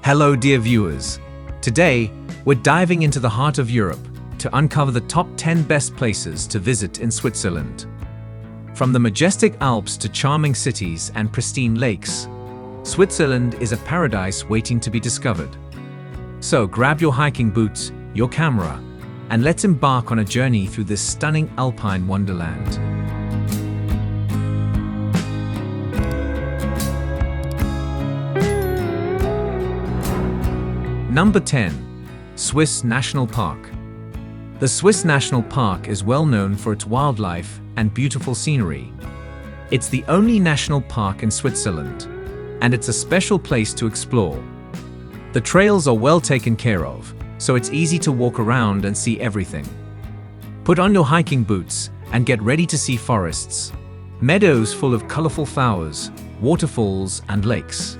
Hello, dear viewers. Today, we're diving into the heart of Europe to uncover the top 10 best places to visit in Switzerland. From the majestic Alps to charming cities and pristine lakes, Switzerland is a paradise waiting to be discovered. So grab your hiking boots, your camera, and let's embark on a journey through this stunning alpine wonderland. Number 10. Swiss National Park. The Swiss National Park is well known for its wildlife and beautiful scenery. It's the only national park in Switzerland, and it's a special place to explore. The trails are well taken care of, so it's easy to walk around and see everything. Put on your hiking boots and get ready to see forests, meadows full of colorful flowers, waterfalls and lakes.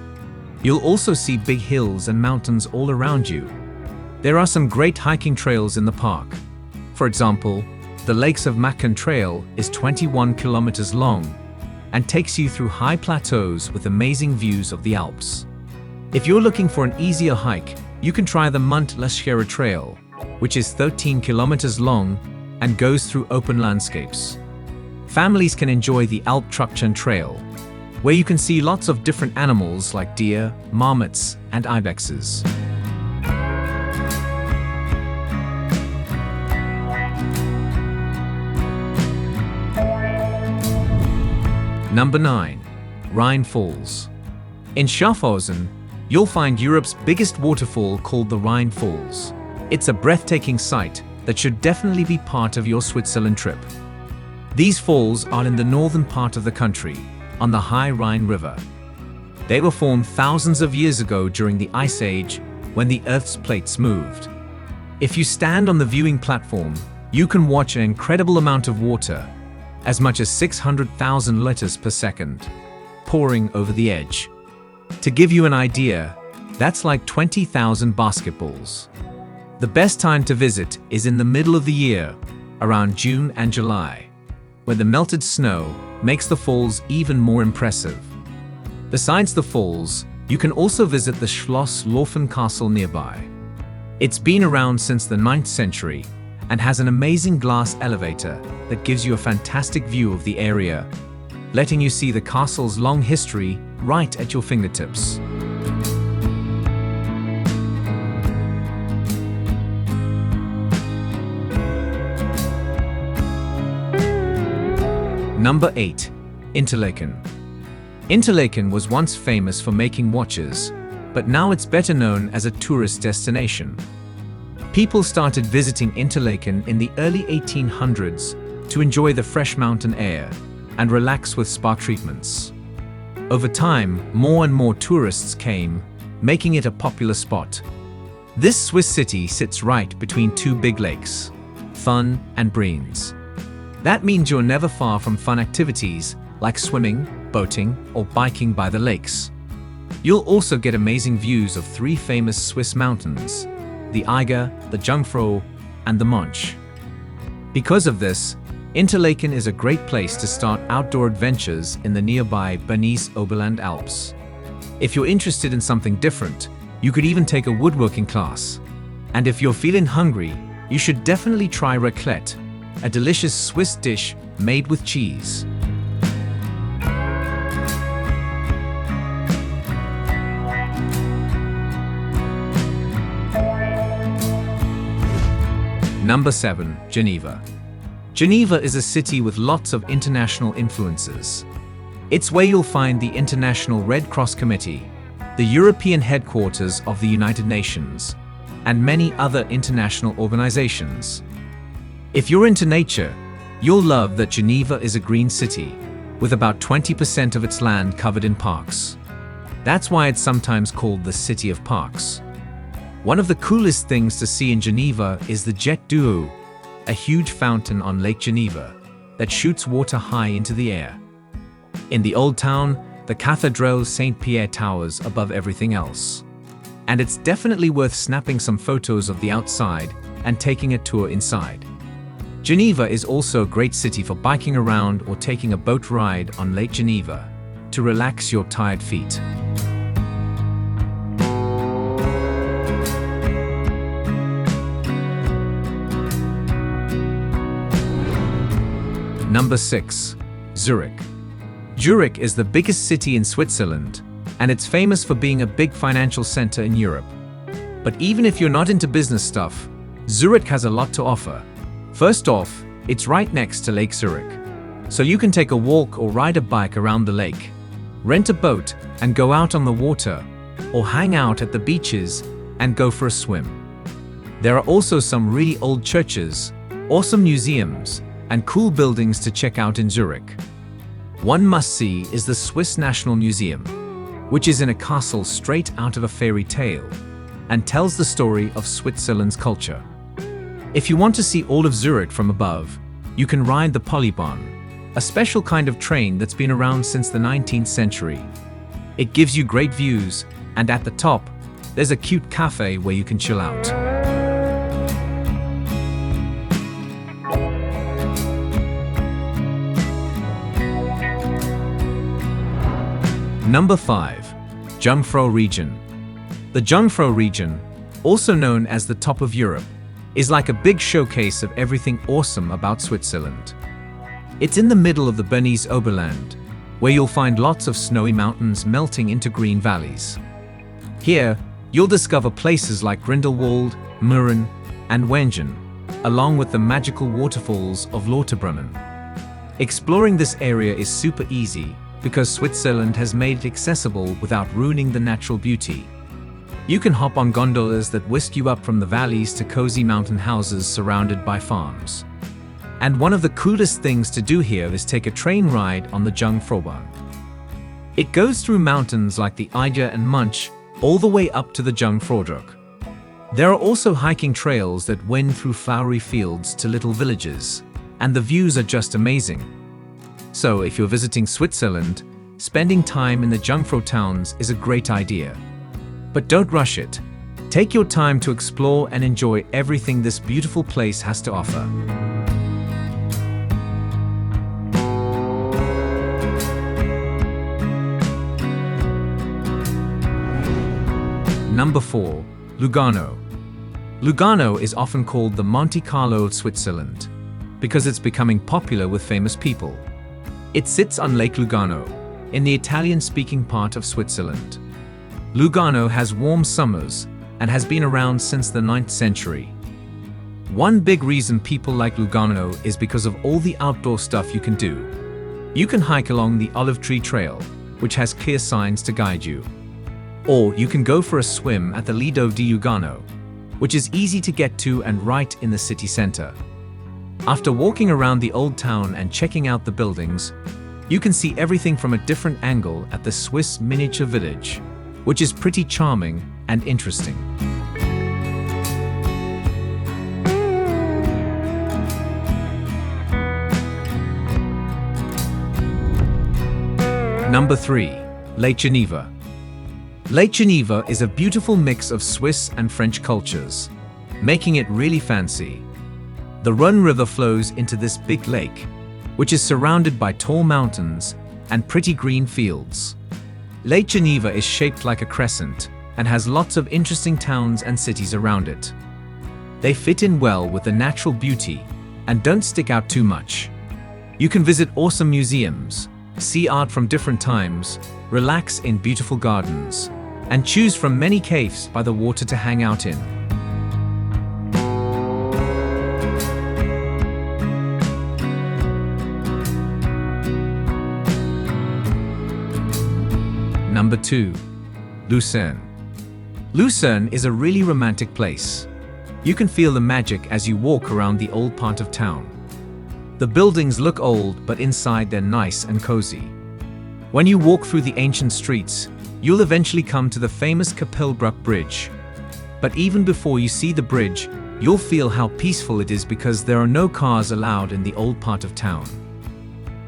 You'll also see big hills and mountains all around you. There are some great hiking trails in the park. For example, the Lakes of Machen Trail is 21 kilometers long and takes you through high plateaus with amazing views of the Alps. If you're looking for an easier hike, you can try the Mont-Leschere Trail, which is 13 kilometers long and goes through open landscapes. Families can enjoy the Alptruppchen Trail, where you can see lots of different animals like deer, marmots, and ibexes. Number 9. Rhine Falls. In Schaffhausen, you'll find Europe's biggest waterfall called the Rhine Falls. It's a breathtaking sight that should definitely be part of your Switzerland trip. These falls are in the northern part of the country, on the high Rhine River. They were formed thousands of years ago during the Ice Age, when the Earth's plates moved. If you stand on the viewing platform, you can watch an incredible amount of water, as much as 600,000 liters per second, pouring over the edge. To give you an idea, that's like 20,000 basketballs. The best time to visit is in the middle of the year, around June and July, when the melted snow makes the falls even more impressive. Besides the falls, you can also visit the Schloss Laufen Castle nearby. It's been around since the 9th century and has an amazing glass elevator that gives you a fantastic view of the area, letting you see the castle's long history right at your fingertips. Number 8. Interlaken. Interlaken was once famous for making watches, but now it's better known as a tourist destination. People started visiting Interlaken in the early 1800s to enjoy the fresh mountain air and relax with spa treatments. Over time, more and more tourists came, making it a popular spot. This Swiss city sits right between two big lakes, Thun and Brienz. That means you're never far from fun activities like swimming, boating, or biking by the lakes. You'll also get amazing views of three famous Swiss mountains, the Eiger, the Jungfrau, and the Mönch. Because of this, Interlaken is a great place to start outdoor adventures in the nearby Bernese Oberland Alps. If you're interested in something different, you could even take a woodworking class. And if you're feeling hungry, you should definitely try raclette, a delicious Swiss dish made with cheese. Number 7. Geneva. Geneva is a city with lots of international influences. It's where you'll find the International Red Cross Committee, the European headquarters of the United Nations, and many other international organizations. If you're into nature, you'll love that Geneva is a green city, with about 20% of its land covered in parks. That's why it's sometimes called the City of Parks. One of the coolest things to see in Geneva is the Jet d'Eau, a huge fountain on Lake Geneva that shoots water high into the air. In the Old Town, the Cathedral Saint-Pierre towers above everything else. And it's definitely worth snapping some photos of the outside and taking a tour inside. Geneva is also a great city for biking around or taking a boat ride on Lake Geneva to relax your tired feet. Number 6. Zurich. Zurich is the biggest city in Switzerland, and it's famous for being a big financial center in Europe. But even if you're not into business stuff, Zurich has a lot to offer. First off, it's right next to Lake Zurich, so you can take a walk or ride a bike around the lake, rent a boat and go out on the water, or hang out at the beaches and go for a swim. There are also some really old churches, awesome museums, and cool buildings to check out in Zurich. One must-see is the Swiss National Museum, which is in a castle straight out of a fairy tale and tells the story of Switzerland's culture. If you want to see all of Zurich from above, you can ride the Polybahn, a special kind of train that's been around since the 19th century. It gives you great views, and at the top, there's a cute cafe where you can chill out. Number 5. Jungfrau region. The Jungfrau region, also known as the top of Europe, is like a big showcase of everything awesome about Switzerland. It's in the middle of the Bernese Oberland, where you'll find lots of snowy mountains melting into green valleys. Here, you'll discover places like Grindelwald, Mürren, and Wengen, along with the magical waterfalls of Lauterbrunnen. Exploring this area is super easy because Switzerland has made it accessible without ruining the natural beauty. You can hop on gondolas that whisk you up from the valleys to cozy mountain houses surrounded by farms. And one of the coolest things to do here is take a train ride on the Jungfraubahn. It goes through mountains like the Eiger and Munch all the way up to the Jungfraudruck. There are also hiking trails that wind through flowery fields to little villages, and the views are just amazing. So if you're visiting Switzerland, spending time in the Jungfrau towns is a great idea. But don't rush it. Take your time to explore and enjoy everything this beautiful place has to offer. Number 4. Lugano. Lugano is often called the Monte Carlo of Switzerland because it's becoming popular with famous people. It sits on Lake Lugano, in the Italian-speaking part of Switzerland. Lugano has warm summers and has been around since the 9th century. One big reason people like Lugano is because of all the outdoor stuff you can do. You can hike along the Olive Tree Trail, which has clear signs to guide you. Or you can go for a swim at the Lido di Lugano, which is easy to get to and right in the city center. After walking around the old town and checking out the buildings, you can see everything from a different angle at the Swiss miniature village, which is pretty charming and interesting. Number 3. Lake Geneva. Lake Geneva is a beautiful mix of Swiss and French cultures, making it really fancy. The Rhône River flows into this big lake, which is surrounded by tall mountains and pretty green fields. Lake Geneva is shaped like a crescent and has lots of interesting towns and cities around it. They fit in well with the natural beauty and don't stick out too much. You can visit awesome museums, see art from different times, relax in beautiful gardens, and choose from many caves by the water to hang out in. Number 2. Lucerne. Lucerne is a really romantic place. You can feel the magic as you walk around the old part of town. The buildings look old, but inside they're nice and cozy. When you walk through the ancient streets, you'll eventually come to the famous Kapellbruck Bridge. But even before you see the bridge, you'll feel how peaceful it is because there are no cars allowed in the old part of town.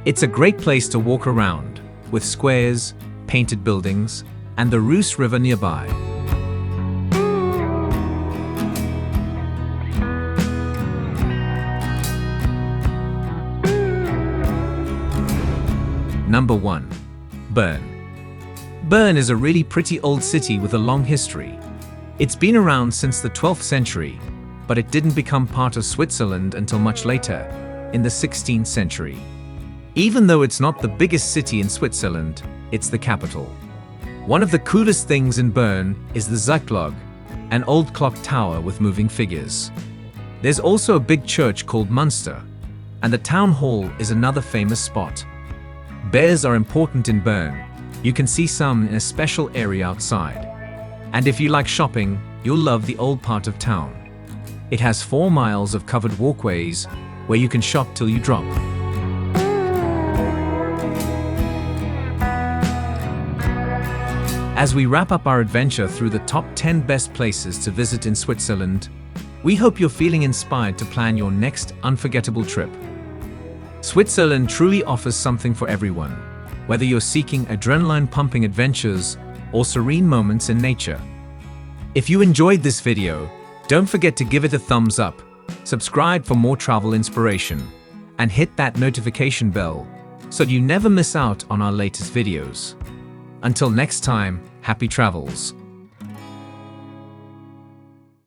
It's a great place to walk around, with squares, painted buildings, and the Reuss River nearby. Number 1. Bern. Bern is a really pretty old city with a long history. It's been around since the 12th century, but it didn't become part of Switzerland until much later, in the 16th century. Even though it's not the biggest city in Switzerland, it's the capital. One of the coolest things in Bern is the Zyklog, an old clock tower with moving figures. There's also a big church called Münster, and the town hall is another famous spot. Bears are important in Bern. You can see some in a special area outside. And if you like shopping, you'll love the old part of town. It has 4 miles of covered walkways where you can shop till you drop. As we wrap up our adventure through the top 10 best places to visit in Switzerland, we hope you're feeling inspired to plan your next unforgettable trip. Switzerland truly offers something for everyone, whether you're seeking adrenaline-pumping adventures or serene moments in nature. If you enjoyed this video, don't forget to give it a thumbs up, subscribe for more travel inspiration, and hit that notification bell so you never miss out on our latest videos. Until next time, happy travels.